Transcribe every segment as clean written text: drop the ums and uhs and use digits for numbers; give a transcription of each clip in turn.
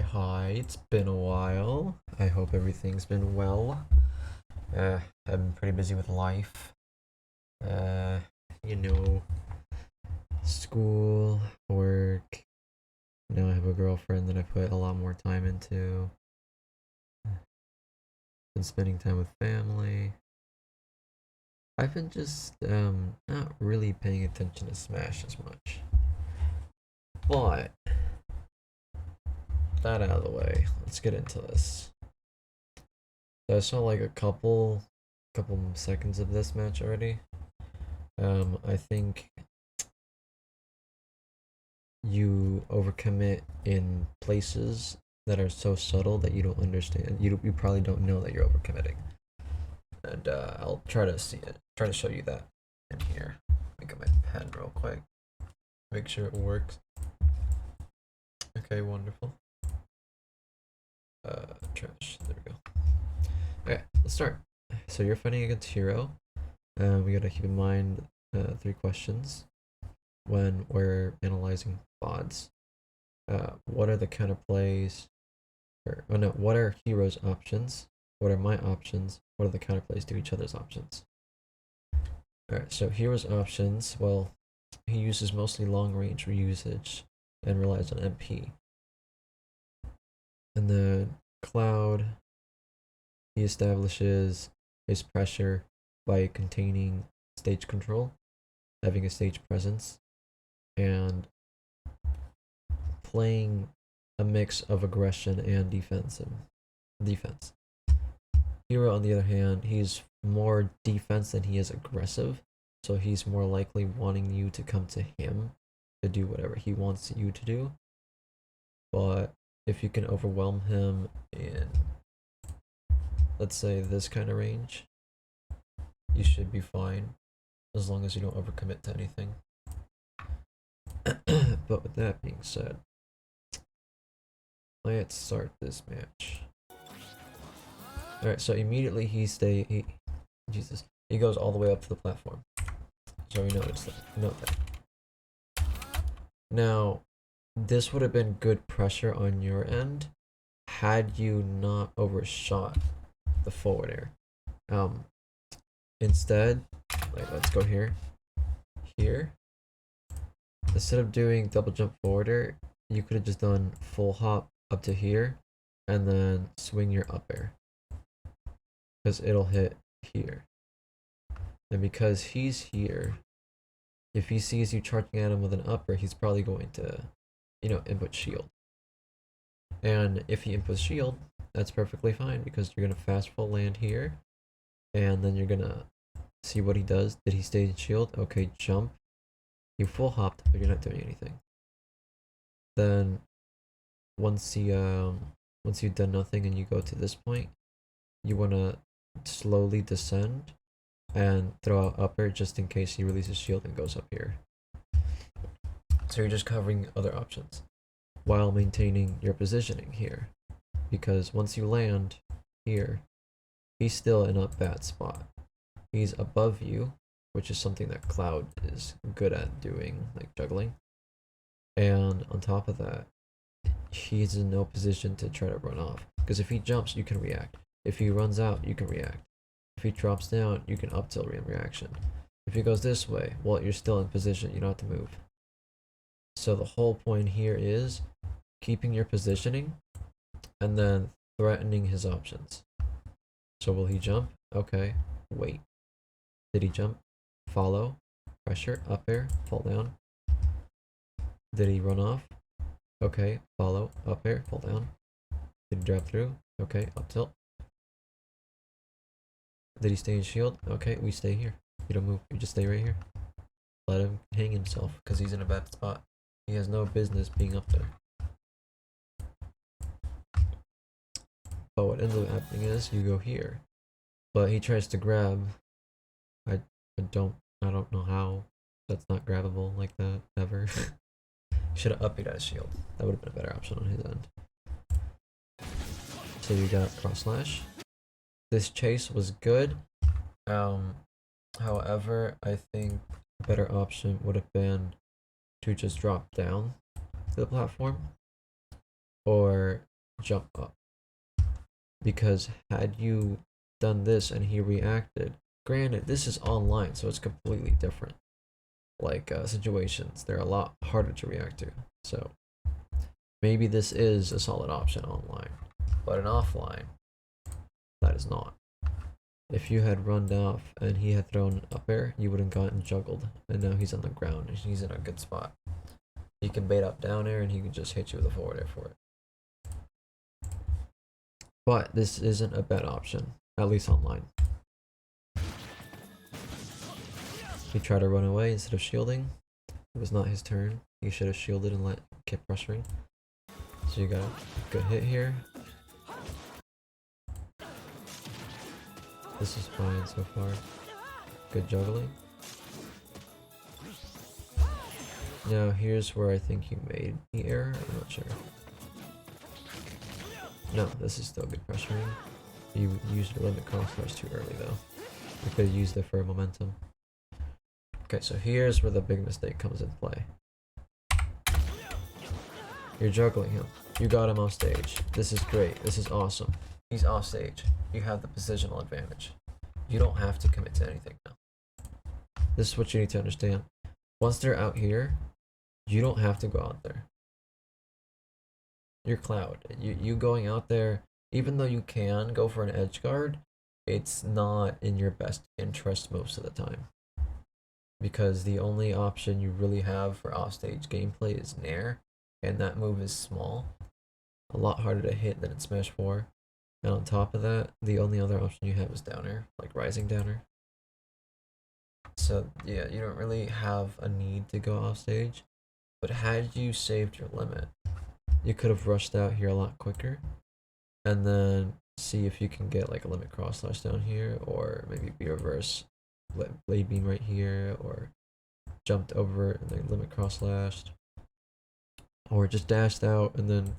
Hi, it's been a while. I hope everything's been well. I've been pretty busy with life. Uh, you know, school, work. Now I have a girlfriend that I put a lot more time into. Been spending time with family. I've been just not really paying attention to Smash as much. But that out of the way, let's get into this. So I saw like a couple seconds of this match already. I think you overcommit in places that are so subtle that you don't understand. You probably don't know that you're overcommitting. And I'll try to try to show you that in here. Let me get my pen real quick. Make sure it works. Okay, wonderful. Trash. There we go. Okay, let's start. So you're fighting against Hero. We gotta keep in mind three questions when we're analyzing VODs. What are the counterplays? Oh no, what are Hero's options? What are my options? What are the counterplays to each other's options? Alright, so Hero's options, well, he uses mostly long range reusage and relies on MP. And then Cloud, he establishes his pressure by containing stage control, having a stage presence, and playing a mix of aggression and defense. Hero, on the other hand, he's more defense than he is aggressive, so he's more likely wanting you to come to him to do whatever he wants you to do. But if you can overwhelm him in, let's say, this kind of range, you should be fine as long as you don't overcommit to anything. But with that being said, let's start this match. Alright, so immediately he goes all the way up to the platform. So we note that. Now, this would have been good pressure on your end had you not overshot the forward air. Instead, like, let's go here. Instead of doing double jump forward air, you could have just done full hop up to here and then swing your up air, because it'll hit here. And because he's here, if he sees you charging at him with an upper, he's probably going to, input shield. And if he inputs shield, that's perfectly fine, because you're gonna fast full land here, and then you're gonna see what he does. Did he stay in shield? Okay, jump. You full hopped, but you're not doing anything. Then once you've done nothing and you go to this point, you wanna slowly descend and throw out upper just in case he releases shield and goes up here. So you're just covering other options while maintaining your positioning here, because once you land here, he's still in a bad spot. He's above you, which is something that Cloud is good at doing, like juggling. And on top of that, he's in no position to try to run off, because if he jumps, you can react. If he runs out, you can react. If he drops down, you can up tilt in reaction. If he goes this way, well, you're still in position, you don't have to move. So the whole point here is keeping your positioning and then threatening his options. So will he jump? Okay, wait. Did he jump? Follow, pressure, up air, fall down. Did he run off? Okay, follow, up air, fall down. Did he drop through? Okay, up tilt. Did he stay in shield? Okay, we stay here. You don't move, you just stay right here. Let him hang himself, because he's in a bad spot. He has no business being up there. But what ends up happening is you go here. But he tries to grab. I don't know how that's not grabbable like that ever. Should have upbeat out shield. That would have been a better option on his end. So you got cross slash. This chase was good. However, I think a better option would have been to just drop down to the platform, or jump up. Because had you done this and he reacted, granted, this is online, so it's completely different. Like situations, they're a lot harder to react to. So maybe this is a solid option online, but in offline, that is not. If you had run off and he had thrown up air, you wouldn't gotten juggled, and now he's on the ground and he's in a good spot. He can bait up down air and he can just hit you with a forward air for it. But this isn't a bad option, at least online. He tried to run away instead of shielding. It was not his turn. He should have shielded and kept pressuring. So you got a good hit here. This is fine so far. Good juggling. Now here's where I think you made the error. I'm not sure. No, this is still good pressuring. You used your limit crossfires too early though. You could have used it for momentum. Okay, so here's where the big mistake comes into play. You're juggling him. You got him on stage. This is great. This is awesome. He's off stage. You have the positional advantage. You don't have to commit to anything now. This is what you need to understand. Once they're out here, you don't have to go out there. You're Cloud. You going out there, even though you can go for an edge guard, it's not in your best interest most of the time. Because the only option you really have for offstage gameplay is Nair, and that move is small. A lot harder to hit than in Smash 4. And on top of that, the only other option you have is down air, like rising down air. So yeah, you don't really have a need to go offstage. But had you saved your limit, you could have rushed out here a lot quicker. And then see if you can get like a limit cross slash down here, or maybe be reverse blade beam right here, or jumped over and then limit cross slashed, or just dashed out and then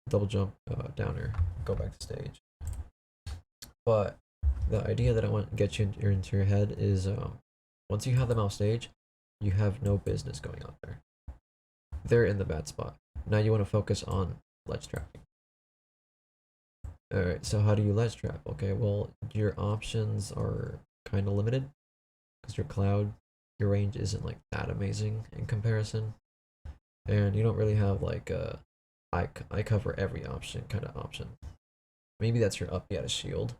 double jump downer, go back to stage. But the idea that I want to get you into your head is once you have them off stage, you have no business going out there. They're in the bad spot. Now you want to focus on ledge trapping. Alright, so how do you ledge trap? Okay, well, your options are kind of limited because you're Cloud. Your range isn't like that amazing in comparison, and you don't really have like a I cover every option kind of option. Maybe that's your up yet a shield,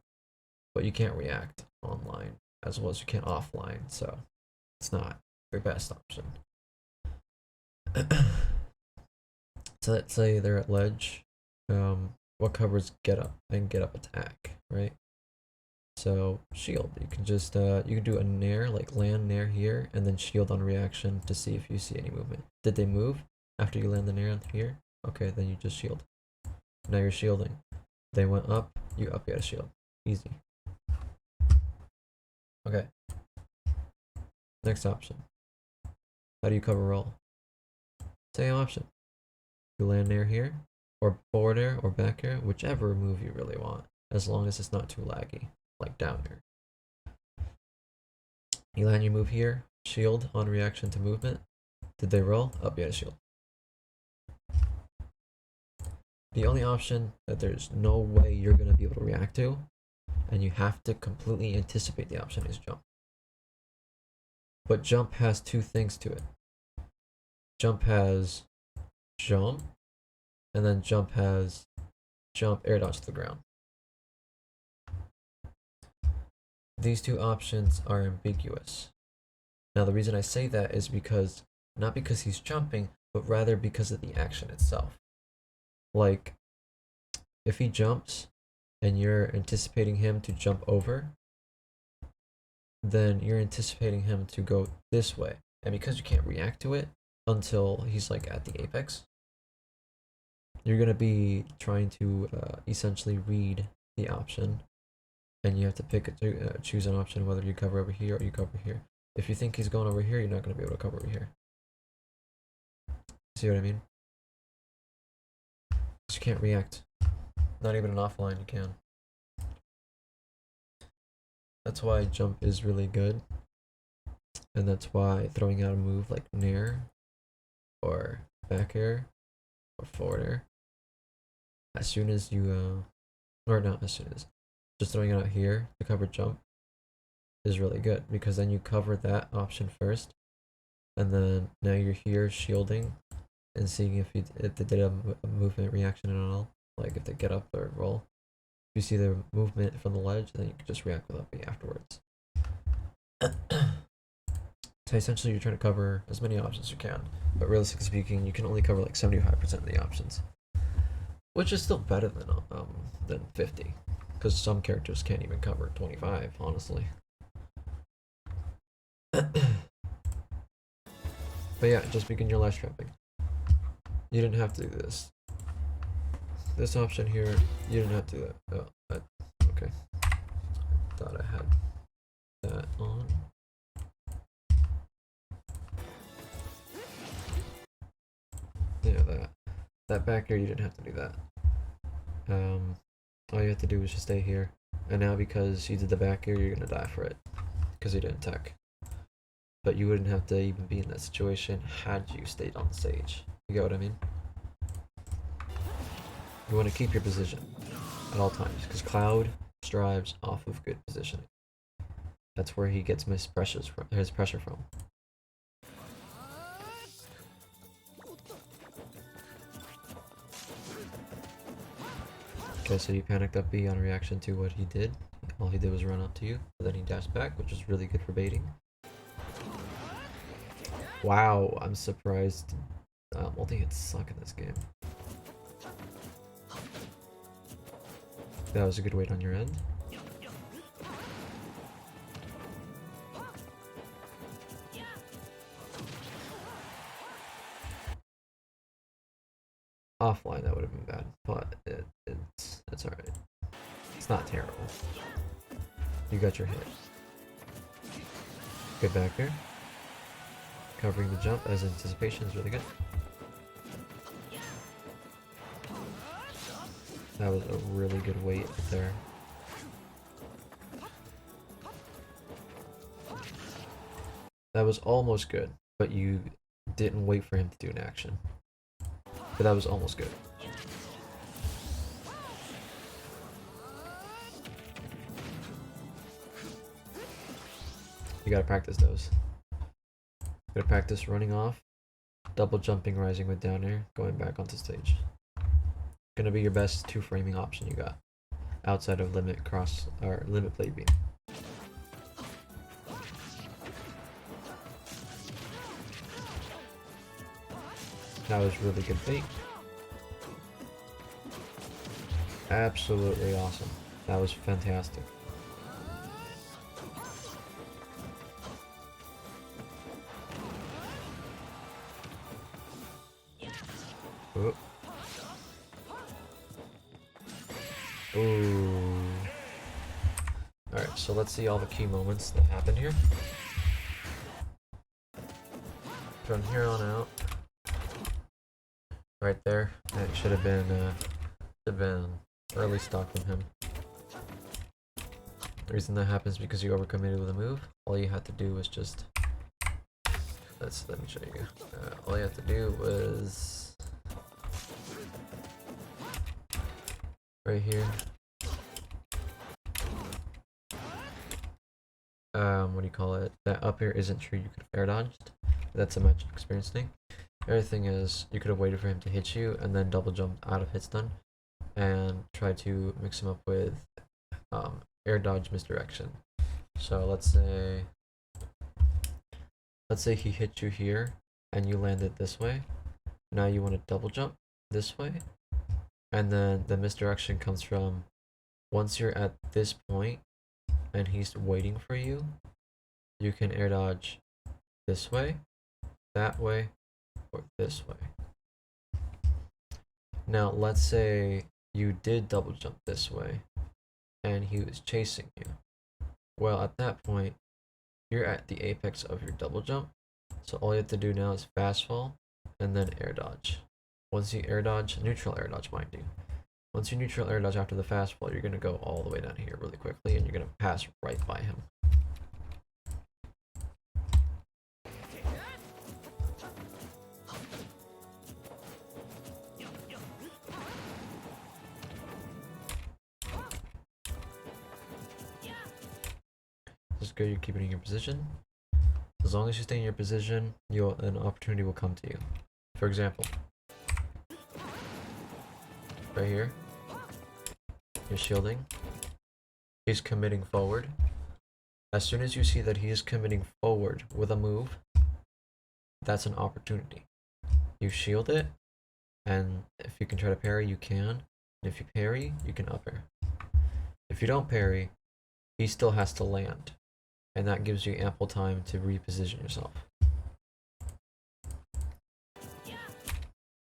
but you can't react online as well as you can offline, so it's not your best option. So let's say they're at ledge. What covers get up and get up attack, right? So shield, you can just you can do a nair, like land nair here, and then shield on reaction to see if you see any movement. Did they move after you land the nair here? Okay, then you just shield. Now you're shielding. They went up, you up get a shield. Easy. Okay. Next option. How do you cover roll? Same option. You land nair here, or forward air, or back air, whichever move you really want, as long as it's not too laggy, like down air. You land your move here, shield on reaction to movement. Did they roll? Up get a shield. The only option that there's no way you're going to be able to react to, and you have to completely anticipate the option, is jump. But jump has two things to it. Jump has jump, and then jump has jump, air dodge to the ground. These two options are ambiguous. Now the reason I say that is because, not because he's jumping, but rather because of the action itself. Like, if he jumps and you're anticipating him to jump over, then you're anticipating him to go this way. And because you can't react to it until he's like at the apex, you're going to be trying to essentially read the option, and you have to choose an option whether you cover over here or you cover here. If you think he's going over here, you're not going to be able to cover over here. See what I mean? Because you can't react. Not even an offline you can. That's why jump is really good. And that's why throwing out a move like nair, or back air, or forward air, as soon as you or not as soon as, just throwing it out here to cover jump is really good, because then you cover that option first, and then now you're here shielding and seeing if they did a movement reaction at all, like if they get up or roll. If you see their movement from the ledge, then you can just react with up B afterwards. So essentially you're trying to cover as many options as you can, but realistically speaking, you can only cover like 75% of the options, which is still better than 50, because some characters can't even cover 25, honestly. But yeah, just begin your ledge trapping. You didn't have to do this. This option here, you didn't have to do that. Oh, okay. Thought I had that on. Yeah, that back here, you didn't have to do that. All you have to do is just stay here. And now because you did the back here, you're gonna die for it, because you didn't tech. But you wouldn't have to even be in that situation had you stayed on the stage. You get what I mean? You want to keep your position at all times, because Cloud strives off of good positioning. That's where he gets his pressure from. Okay, so you panicked up B on reaction to what he did. All he did was run up to you, but then he dashed back, which is really good for baiting. Wow, I'm surprised. Multi-hits suck in this game. That was a good weight on your end. Offline, that would have been bad, but it's alright. It's not terrible. You got your hit. Good back there. Covering the jump as anticipation is really good. That was a really good weight there. That was almost good, but you didn't wait for him to do an action. But that was almost good. You gotta practice those. You gotta practice running off, double jumping, rising with down air, going back onto stage. Gonna be your best two framing option you got, outside of limit cross or limit blade beam. That was really good bait. Absolutely awesome. That was fantastic. Ooh. Ooh. Alright, so let's see all the key moments that happened here. From here on out, right there, it should have been early stock from him. The reason that happens is because you overcommitted with a move. All you had to do was just let me show you. All you have to do was right here. What do you call it? That up air isn't true. You could have air dodged. That's a match experience thing. Everything is you could have waited for him to hit you and then double jumped out of hit stun and try to mix him up with air dodge misdirection. So let's say he hit you here and you landed this way. Now you want to double jump this way, and then the misdirection comes from once you're at this point and he's waiting for you, you can air dodge this way, that way, or this way. Now let's say you did double jump this way and he was chasing you. Well, at that point, you're at the apex of your double jump, so all you have to do now is fast fall and then air dodge. Once you air dodge, neutral air dodge, mind you. Once you neutral air dodge after the fast fall, you're going to go all the way down here really quickly and you're going to pass right by him. Just go, you're keeping in your position. As long as you stay in your position, an opportunity will come to you. For example, right here, you're shielding. He's committing forward. As soon as you see that he is committing forward with a move, that's an opportunity. You shield it, and if you can try to parry, you can. And if you parry, you can up air. If you don't parry, he still has to land, and that gives you ample time to reposition yourself.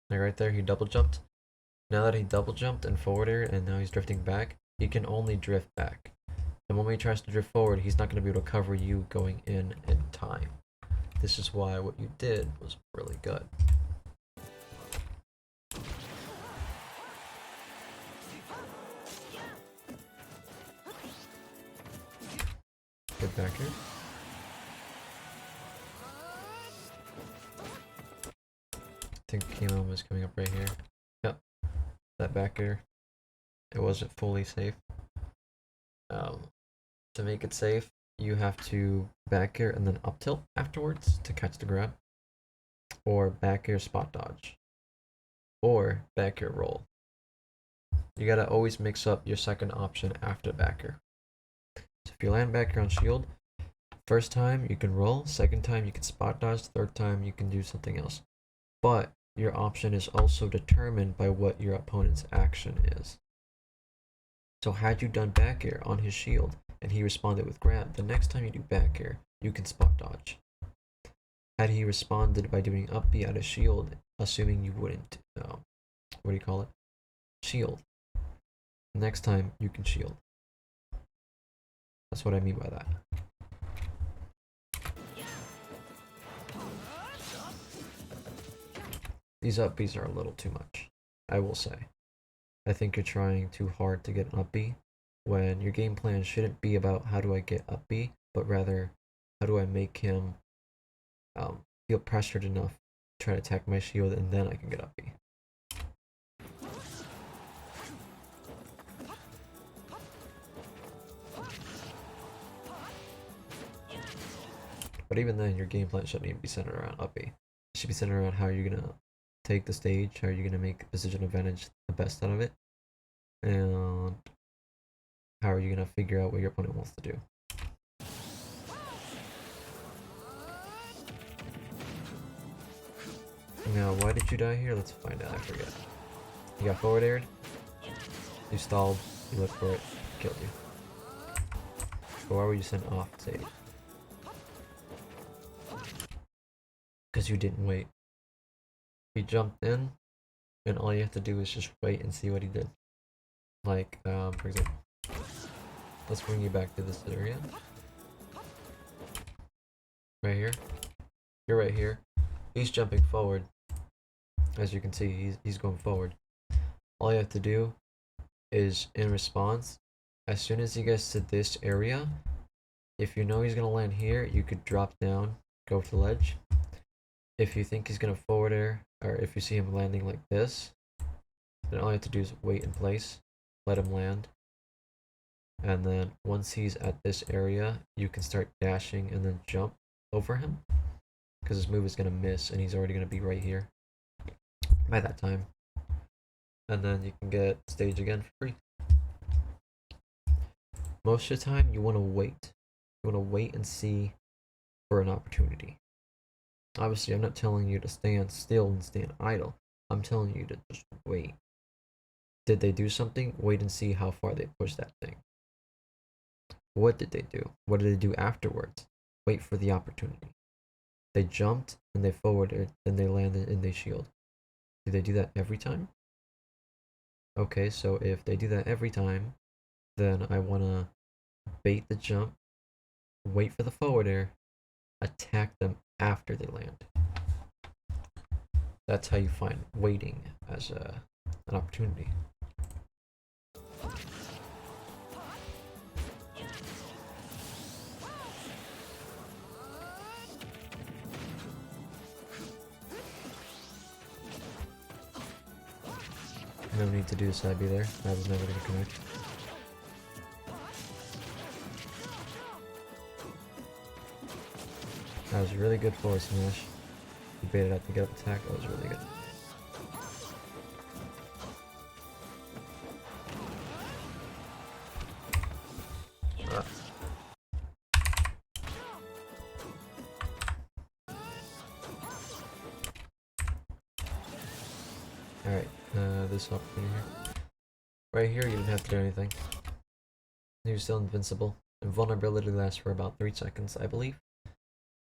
Like right there, he double jumped. Now that he double jumped and forward air, and now he's drifting back, he can only drift back. The moment he tries to drift forward, he's not going to be able to cover you going in time. This is why what you did was really good. Good back here. I think Chemo was coming up right here. Yep. That back air. It wasn't fully safe. To make it safe, you have to back air and then up tilt afterwards to catch the grab. Or back air spot dodge. Or back air roll. You gotta always mix up your second option after back air. So if you land back air on shield, first time you can roll, second time you can spot dodge, third time you can do something else. But your option is also determined by what your opponent's action is. So had you done back air on his shield and he responded with grab, the next time you do back air, you can spot dodge. Had he responded by doing up B out of shield, assuming you wouldn't, what do you call it? Shield. Next time you can shield. That's what I mean by that. These up Bs are a little too much, I will say. I think you're trying too hard to get an up B, when your game plan shouldn't be about how do I get up B, but rather how do I make him feel pressured enough to try to attack my shield, and then I can get up B. But even then, your game plan shouldn't even be centered around up B. It should be centered around how you're gonna take the stage, how you're gonna make position advantage the best out of it, and how are you gonna figure out what your opponent wants to do. Now, why did you die here? Let's find out. I forget. You got forward aired. You stalled. You looked for it. Killed you. But why were you sent off stage? Because you didn't wait. He jumped in, and all you have to do is just wait and see what he did. Like, for example, let's bring you back to this area. Right here. You're right here. He's jumping forward. As you can see, he's going forward. All you have to do is, in response, as soon as he gets to this area, if you know he's gonna land here, you could drop down, go to the ledge. If you think he's gonna forward air, or if you see him landing like this, then all you have to do is wait in place, let him land, and then once he's at this area, you can start dashing and then jump over him, because his move is gonna miss and he's already gonna be right here by that time, and then you can get stage again for free. Most of the time, you want to wait. You want to wait and see for an opportunity. Obviously, I'm not telling you to stand still and stand idle. I'm telling you to just wait. Did they do something? Wait and see how far they push that thing. What did they do? What did they do afterwards? Wait for the opportunity. They jumped and they forwarded, then they landed and they shield. Do they do that every time? Okay, so if they do that every time, then I want to bait the jump, wait for the forward air, attack them after they land. That's how you find waiting as an opportunity. No need to do side B there. That was never going to connect. That was really good forward smash. He baited out the get up attack. That was really good. Alright, this opportunity here. Right here, you didn't have to do anything. He was still invincible. Invulnerability lasts for about 3 seconds, I believe.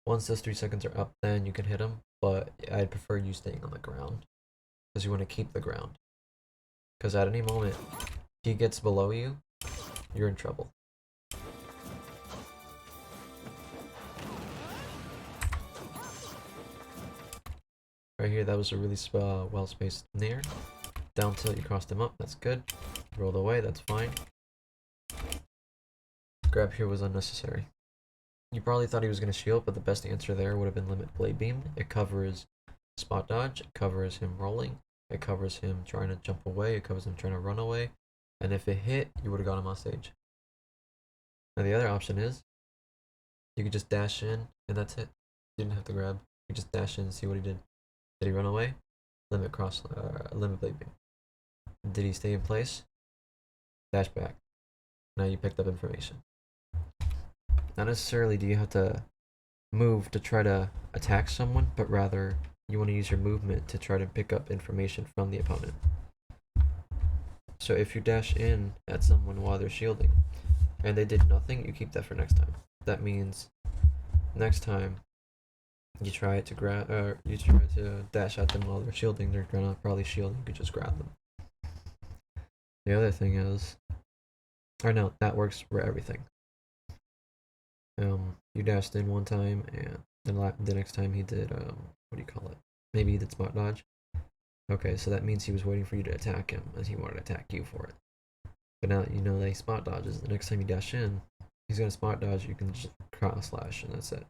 Once those 3 seconds are up, then you can hit him, but I'd prefer you staying on the ground. Because you want to keep the ground. Because at any moment, he gets below you, you're in trouble. Right here, that was a really well-spaced nair. Down tilt, you crossed him up, that's good. Rolled away, that's fine. Grab here was unnecessary. You probably thought he was going to shield, but the best answer there would have been Limit Blade Beam. It covers spot dodge, it covers him rolling, it covers him trying to jump away, it covers him trying to run away, and if it hit, you would have got him on stage. Now the other option is, you could just dash in, and that's it. You didn't have to grab. You just dash in and see what he did. Did he run away? Limit Blade Beam. Did he stay in place? Dash back. Now you picked up information. Not necessarily do you have to move to try to attack someone, but rather you want to use your movement to try to pick up information from the opponent. So if you dash in at someone while they're shielding and they did nothing, you keep that for next time. That means next time you try to dash at them while they're shielding, they're gonna probably shield and you could just grab them. The other thing is, or no, that works for everything. You dashed in one time, and then the next time he did, what do you call it? Maybe he did spot dodge. Okay, so that means he was waiting for you to attack him, as he wanted to attack you for it. But now that you know that he spot dodges, the next time you dash in, he's gonna spot dodge, you can just cross slash, and that's it.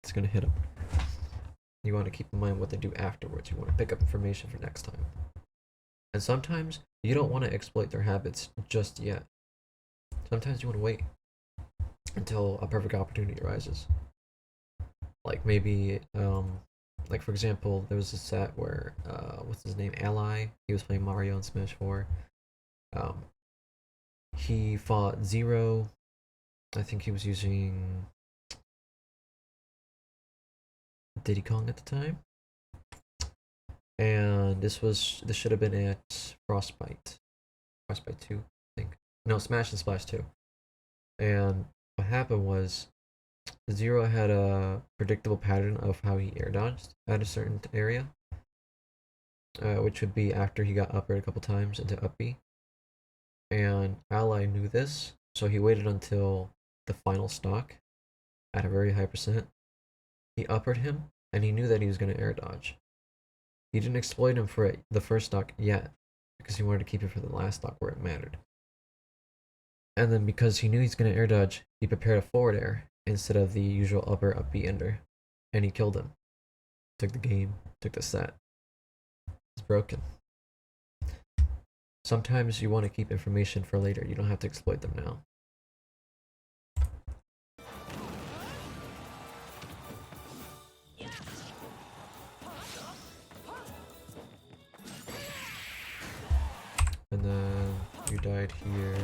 It's gonna hit him. You want to keep in mind what they do afterwards. You want to pick up information for next time. And sometimes you don't want to exploit their habits just yet. Sometimes you want to wait until a perfect opportunity arises. Like maybe, like for example, there was a set where, what's his name, Ally, he was playing Mario in Smash 4. He fought Zero. I think he was using Diddy Kong at the time. And this should have been at Frostbite 2, I think. No, Smash and Splash 2. And what happened was Zero had a predictable pattern of how he air dodged at a certain area, which would be after he got up air a couple times into up B. And Ally knew this, so he waited until the final stock at a very high percent. He uppered him, and he knew that he was going to air dodge. He didn't exploit him for the first stock yet, because he wanted to keep it for the last stock where it mattered. And then because he knew he's going to air dodge, he prepared a forward air instead of the usual upper up B ender, and he killed him. Took the game, took the set. It's broken. Sometimes you want to keep information for later. You don't have to exploit them now. And then you died here.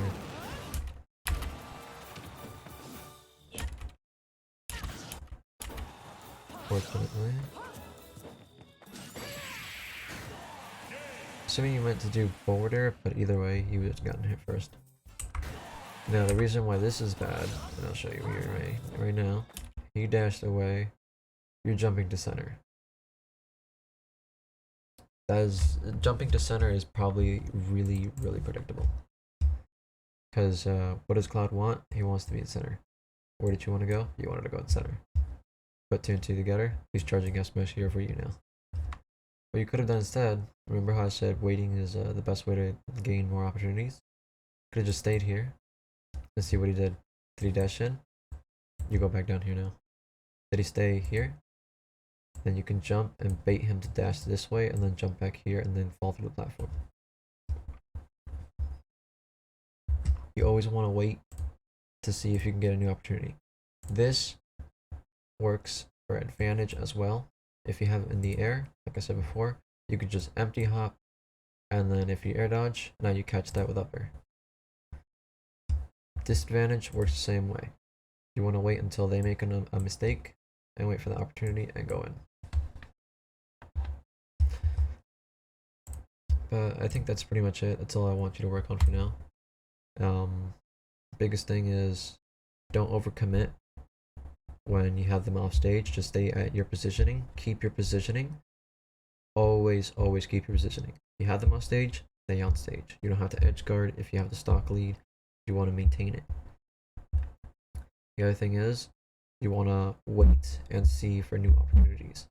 Fortunately. Assuming you meant to do forwarder, but either way, you would have gotten hit first. Now, the reason why this is bad, and I'll show you here right now, you dashed away, you're jumping to center. Jumping to center is probably really, really predictable. Because what does Cloud want? He wants to be in center. Where did you want to go? You wanted to go in center. Put 2 and 2 together, he's charging F smash here for you now. What you could have done instead, remember how I said waiting is the best way to gain more opportunities? Could have just stayed here and see what he did. Did he dash in? You go back down here now. Did he stay here? Then you can jump and bait him to dash this way and then jump back here and then fall through the platform. You always want to wait to see if you can get a new opportunity. This works for advantage as well. If you have it in the air, like I said before, you could just empty hop, and then if you air dodge, now you catch that with upper. Disadvantage works the same way. You want to wait until they make a mistake and wait for the opportunity and go in. But I think that's pretty much it. That's all I want you to work on for now. Biggest thing is don't overcommit when you have them off stage. Just stay at your positioning. Keep your positioning. Always keep your positioning. You have them off stage, stay on stage. You don't have to edge guard if you have the stock lead. You want to maintain it. The other thing is you want to wait and see for new opportunities.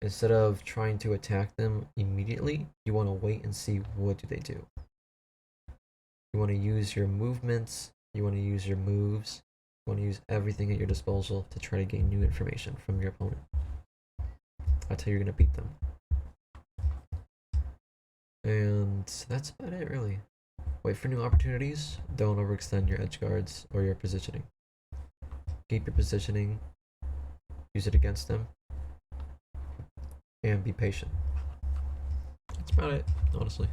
Instead of trying to attack them immediately, you want to wait and see what do they do. You want to use your movements, you want to use your moves, you want to use everything at your disposal to try to gain new information from your opponent. That's how you're going to beat them. And that's about it, really. Wait for new opportunities. Don't overextend your edge guards or your positioning. Keep your positioning. Use it against them. And be patient. That's about it, honestly.